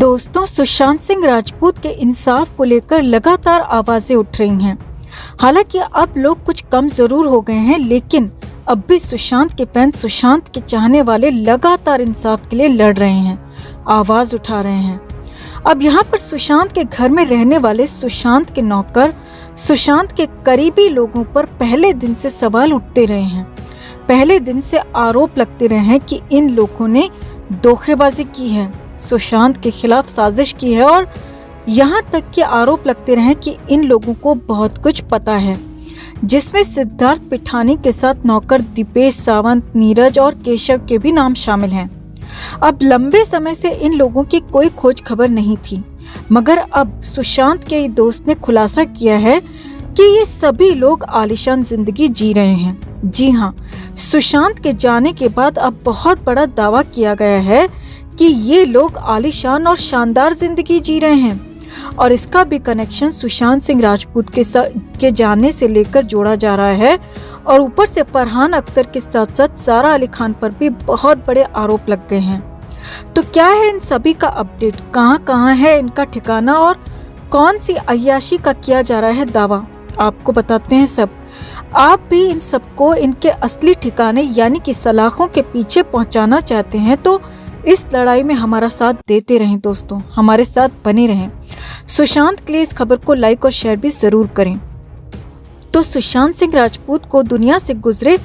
दोस्तों, सुशांत सिंह राजपूत के इंसाफ को लेकर लगातार आवाजें उठ रही हैं। हालांकि अब लोग कुछ कम जरूर हो गए हैं, लेकिन अब भी सुशांत के फैन, सुशांत के चाहने वाले लगातार इंसाफ के लिए लड़ रहे हैं, आवाज उठा रहे हैं। अब यहाँ पर सुशांत के घर में रहने वाले सुशांत के नौकर, सुशांत के करीबी लोगों पर पहले दिन से सवाल उठते रहे हैं। पहले दिन से आरोप लगते रहे हैं कि इन लोगों ने धोखेबाजी की है, सुशांत के खिलाफ साजिश की है, और यहाँ तक के आरोप लगते रहे कि इन लोगों को बहुत कुछ पता है, जिसमें सिद्धार्थ पिठानी के साथ नौकर दीपेश सावंत, नीरज और केशव के भी नाम शामिल हैं। अब लंबे समय से इन लोगों की कोई खोज खबर नहीं थी, मगर अब सुशांत के दोस्त ने खुलासा किया है कि ये सभी लोग आलीशान जिंदगी जी रहे हैं। जी हाँ, सुशांत के जाने के बाद अब बहुत बड़ा दावा किया गया है कि ये लोग आलीशान और शानदार जिंदगी जी रहे हैं, और इसका भी कनेक्शन सुशांत सिंह राजपूत के जाने से लेकर जोड़ा जा रहा है। और ऊपर से फरहान अख्तर के साथ साथ सारा अली खान पर भी बहुत बड़े आरोप लग गए हैं। तो क्या है इन सभी का अपडेट, कहाँ है इनका ठिकाना, और कौन सी अय्याशी का किया जा रहा है दावा, आपको बताते हैं सब। आप भी इन सबको इनके असली ठिकाने यानी कि सलाखों के पीछे पहुंचाना चाहते हैं तो इस लड़ाई में हमारा साथ देते रहें दोस्तों, हमारे साथ बने रहें। सुशांत के लिए इस खबर को लाइक और शेयर भी जरूर करें। तो सुशांत सिंह राजपूत को दुनिया से गुजरे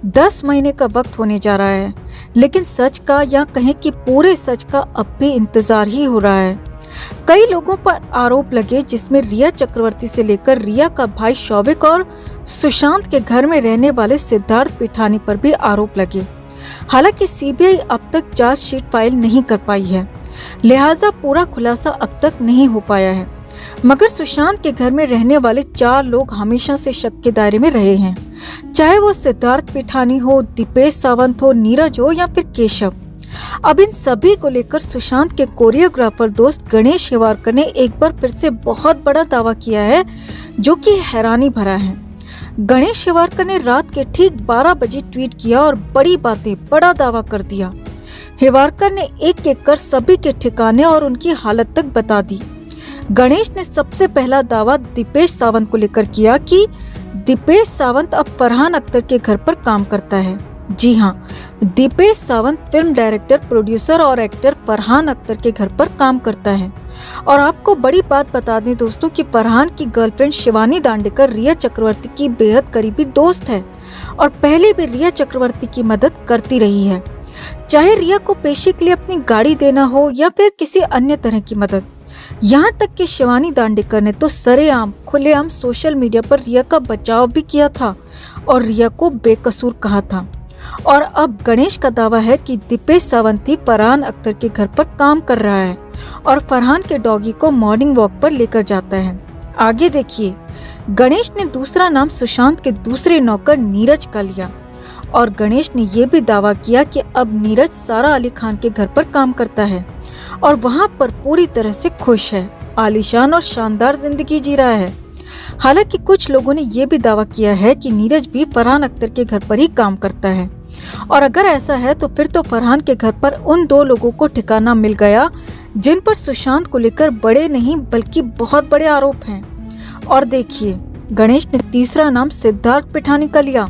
10 महीने का वक्त होने जा रहा है, लेकिन सच का या कहें कि पूरे सच का अब भी इंतजार ही हो रहा है। कई लोगों पर आरोप लगे, जिसमें रिया चक्रवर्ती से लेकर रिया का भाई शौविक और सुशांत के घर में रहने वाले सिद्धार्थ पिठानी पर भी आरोप लगे। हालांकि सीबीआई अब तक चार्जशीट फाइल नहीं कर पाई है, लिहाजा पूरा खुलासा अब तक नहीं हो पाया है। मगर सुशांत के घर में रहने वाले 4 लोग हमेशा से शक के दायरे में रहे हैं, चाहे वो सिद्धार्थ पिठानी हो, दीपेश सावंत हो, नीरज हो या फिर केशव। अब इन सभी को लेकर सुशांत के कोरियोग्राफर दोस्त गणेश हिवारकर ने एक बार फिर से बहुत बड़ा दावा किया है, जो कि हैरानी भरा है। गणेश हिवारकर ने रात के ठीक 12 बजे ट्वीट किया और बड़ा दावा कर दिया। हिवारकर ने एक एक कर सभी के ठिकाने और उनकी हालत तक बता दी। गणेश ने सबसे पहला दावा दीपेश सावंत को लेकर किया कि दीपेश सावंत अब फरहान अख्तर के घर पर काम करता है। जी हाँ, Deepesh Sawant film director, producer और एक्टर फरहान अख्तर के घर पर काम करता है। और आपको बड़ी बात बता दें दोस्तों कि फरहान की गर्लफ्रेंड शिवानी दांडेकर रिया चक्रवर्ती की बेहद करीबी दोस्त है और पहले भी रिया चक्रवर्ती की मदद करती रही है, चाहे रिया को पेशी के लिए अपनी गाड़ी देना हो या फिर किसी अन्य तरह की मदद। यहाँ तक कि शिवानी दांडेकर ने तो सरेआम खुलेआम सोशल मीडिया पर रिया का बचाव भी किया था और रिया को बेकसूर कहा था। और अब गणेश का दावा है कि दीपेश सावंत ही फरहान अख्तर के घर पर काम कर रहा है और फरहान के डॉगी को मॉर्निंग वॉक पर लेकर जाता है। आगे देखिए, गणेश ने दूसरा नाम सुशांत के दूसरे नौकर नीरज का लिया और गणेश ने यह भी दावा किया कि अब नीरज सारा अली खान के घर पर काम करता है और वहां पर पूरी तरह से खुश है, आलीशान और शानदार जिंदगी जी रहा है। हालांकि कुछ लोगों ने यह भी दावा किया है कि नीरज भी फरहान अख्तर के घर पर ही काम करता है, और अगर ऐसा है तो फिर तो फरहान के घर पर उन 2 लोगों को ठिकाना मिल गया जिन पर सुशांत को लेकर बड़े नहीं बल्कि बहुत बड़े आरोप हैं। और देखिए, गणेश ने तीसरा नाम सिद्धार्थ पिठानी का लिया।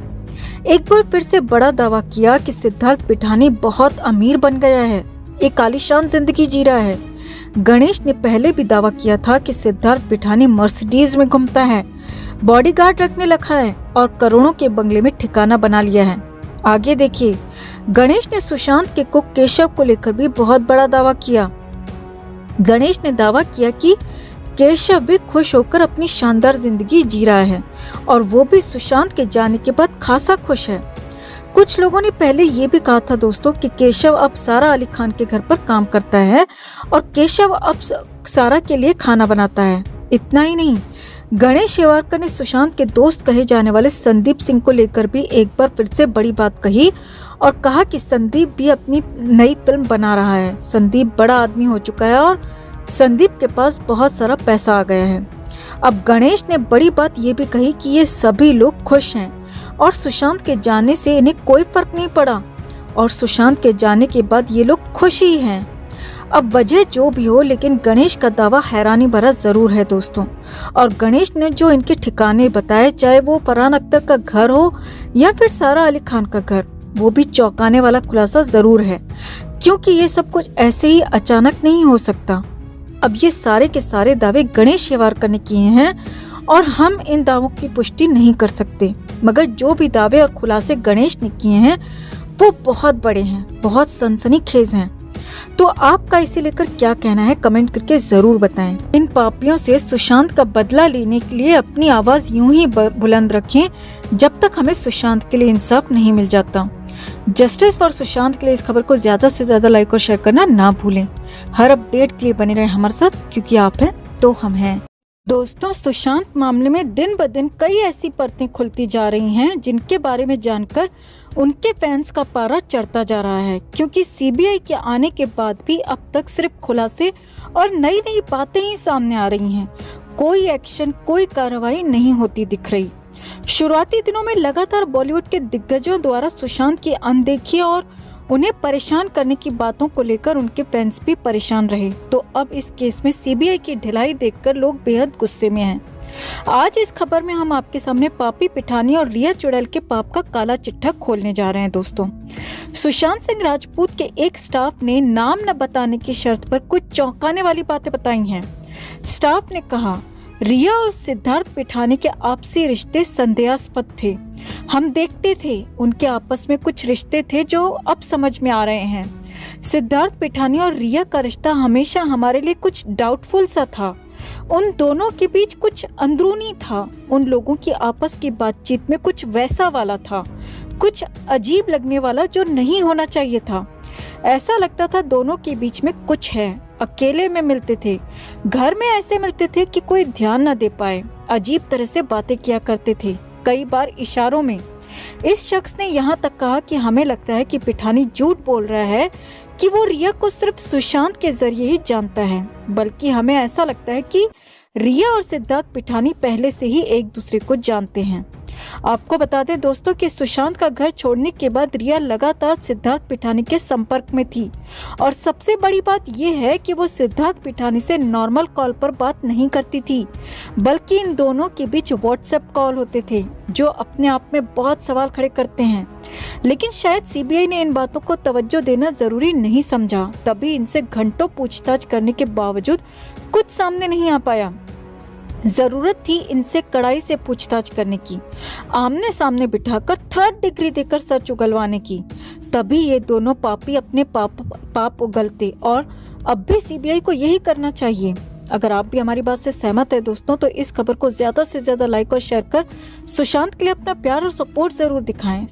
एक बार फिर से बड़ा दावा किया कि सिद्धार्थ पिठानी बहुत अमीर बन गया है, एक आलीशान जिंदगी जी रहा है। गणेश ने पहले भी दावा किया था कि सिद्धार्थ पिठानी मर्सिडीज में घूमता है, बॉडीगार्ड रखने लगा है और करोड़ों के बंगले में ठिकाना बना लिया है। आगे देखिए, गणेश ने सुशांत के कुक केशव को लेकर भी बहुत बड़ा दावा किया। गणेश ने दावा किया कि केशव भी खुश होकर अपनी शानदार जिंदगी जी रहा है और वो भी सुशांत के जाने के बाद खासा खुश है। कुछ लोगों ने पहले ये भी कहा था दोस्तों कि केशव अब सारा अली खान के घर पर काम करता है और केशव अब सारा के लिए खाना बनाता है। इतना ही नहीं, गणेश हिवारकर ने सुशांत के दोस्त कहे जाने वाले संदीप सिंह को लेकर भी एक बार फिर से बड़ी बात कही और कहा कि संदीप भी अपनी नई फिल्म बना रहा है। संदीप बड़ा आदमी हो चुका है और संदीप के पास बहुत सारा पैसा आ गया है। अब गणेश ने बड़ी बात ये भी कही कि ये सभी लोग खुश हैं और सुशांत के जाने से इन्हें कोई फर्क नहीं पड़ा और सुशांत के जाने के बाद ये लोग खुश ही हैं। अब वजह जो भी हो, लेकिन गणेश का दावा हैरानी भरा जरूर है दोस्तों। और गणेश ने जो इनके ठिकाने बताए, चाहे वो फरहान अख्तर का घर हो या फिर सारा अली खान का घर, वो भी चौंकाने वाला खुलासा जरूर है, क्योंकि ये सब कुछ ऐसे ही अचानक नहीं हो सकता। अब ये सारे के सारे दावे गणेश शेवारकर ने किए हैं और हम इन दावों की पुष्टि नहीं कर सकते, मगर जो भी दावे और खुलासे गणेश ने किए हैं वो बहुत बड़े हैं, बहुत सनसनीखेज हैं। तो आपका इसे लेकर क्या कहना है, कमेंट करके जरूर बताएं। इन पापियों से सुशांत का बदला लेने के लिए अपनी आवाज यूं ही बुलंद रखें जब तक हमें सुशांत के लिए इंसाफ नहीं मिल जाता। जस्टिस फॉर सुशांत के लिए इस खबर को ज्यादा से ज्यादा लाइक और शेयर करना ना भूलें। हर अपडेट के लिए बने रहें हमारे साथ, क्योंकि आप हैं तो हम हैं। दोस्तों, सुशांत मामले में दिन ब दिन कई ऐसी परतें खुलती जा रही हैं जिनके बारे में जानकर उनके फैंस का पारा चढ़ता जा रहा है, क्योंकि सीबीआई के आने के बाद भी अब तक सिर्फ खुलासे और नई नई बातें ही सामने आ रही हैं। कोई एक्शन, कोई कार्रवाई नहीं होती दिख रही। शुरुआती दिनों में लगातार बॉलीवुड के दिग्गजों द्वारा सुशांत की अनदेखी और उन्हें परेशान करने की बातों को लेकर उनके फैंस भी परेशान रहे। तो अब इस केस में सीबीआई की ढिलाई देखकर लोग बेहद गुस्से में हैं। आज इस खबर में हम आपके सामने पापी पिठानी और रिया चुड़ैल के पाप का काला चिट्ठा खोलने जा रहे हैं। दोस्तों, सुशांत सिंह राजपूत के एक स्टाफ ने नाम न बताने की शर्त पर कुछ चौंकाने वाली बातें बताई हैं। स्टाफ ने कहा, रिया और सिद्धार्थ पिठानी के आपसी रिश्ते संदेहास्पद थे। हम देखते थे उनके आपस में कुछ रिश्ते थे जो अब समझ में आ रहे हैं। सिद्धार्थ पिठानी और रिया का रिश्ता हमेशा हमारे लिए कुछ डाउटफुल सा था। उन दोनों के बीच कुछ अंदरूनी था। उन लोगों की आपस की बातचीत में कुछ वैसा वाला था, कुछ अजीब लगने वाला जो नहीं होना चाहिए था। ऐसा लगता था दोनों के बीच में कुछ है। अकेले में मिलते थे, घर में ऐसे मिलते थे कि कोई ध्यान न दे पाए। अजीब तरह से बातें किया करते थे, कई बार इशारों में। इस शख्स ने यहाँ तक कहा कि हमें लगता है कि पिठानी झूठ बोल रहा है कि वो रिया को सिर्फ सुशांत के जरिए ही जानता है, बल्कि हमें ऐसा लगता है कि रिया और सिद्धार्थ पिठानी पहले से ही एक दूसरे को जानते हैं। आपको बता दें दोस्तों कि सुशांत का घर छोड़ने के बाद रिया लगातार सिद्धार्थ पिठानी के संपर्क में थी, और सबसे बड़ी बात यह है कि वो सिद्धार्थ पिठानी से नॉर्मल कॉल पर बात नहीं करती थी, बल्कि इन दोनों के बीच व्हाट्सएप कॉल होते थे, जो अपने आप में बहुत सवाल खड़े करते हैं। लेकिन शायद सीबीआई ने इन बातों को तवज्जो देना जरूरी नहीं समझा, तभी इनसे घंटों पूछताछ करने के बावजूद कुछ सामने नहीं आ पाया। जरूरत थी इनसे कड़ाई से पूछताछ करने की, आमने सामने बिठाकर 3rd डिग्री देकर सच उगलवाने की, तभी ये दोनों पापी अपने पाप उगलते। और अब भी सीबीआई को यही करना चाहिए। अगर आप भी हमारी बात से सहमत है दोस्तों, तो इस खबर को ज्यादा से ज्यादा लाइक और शेयर कर सुशांत के लिए अपना प्यार और सपोर्ट जरूर दिखाएं।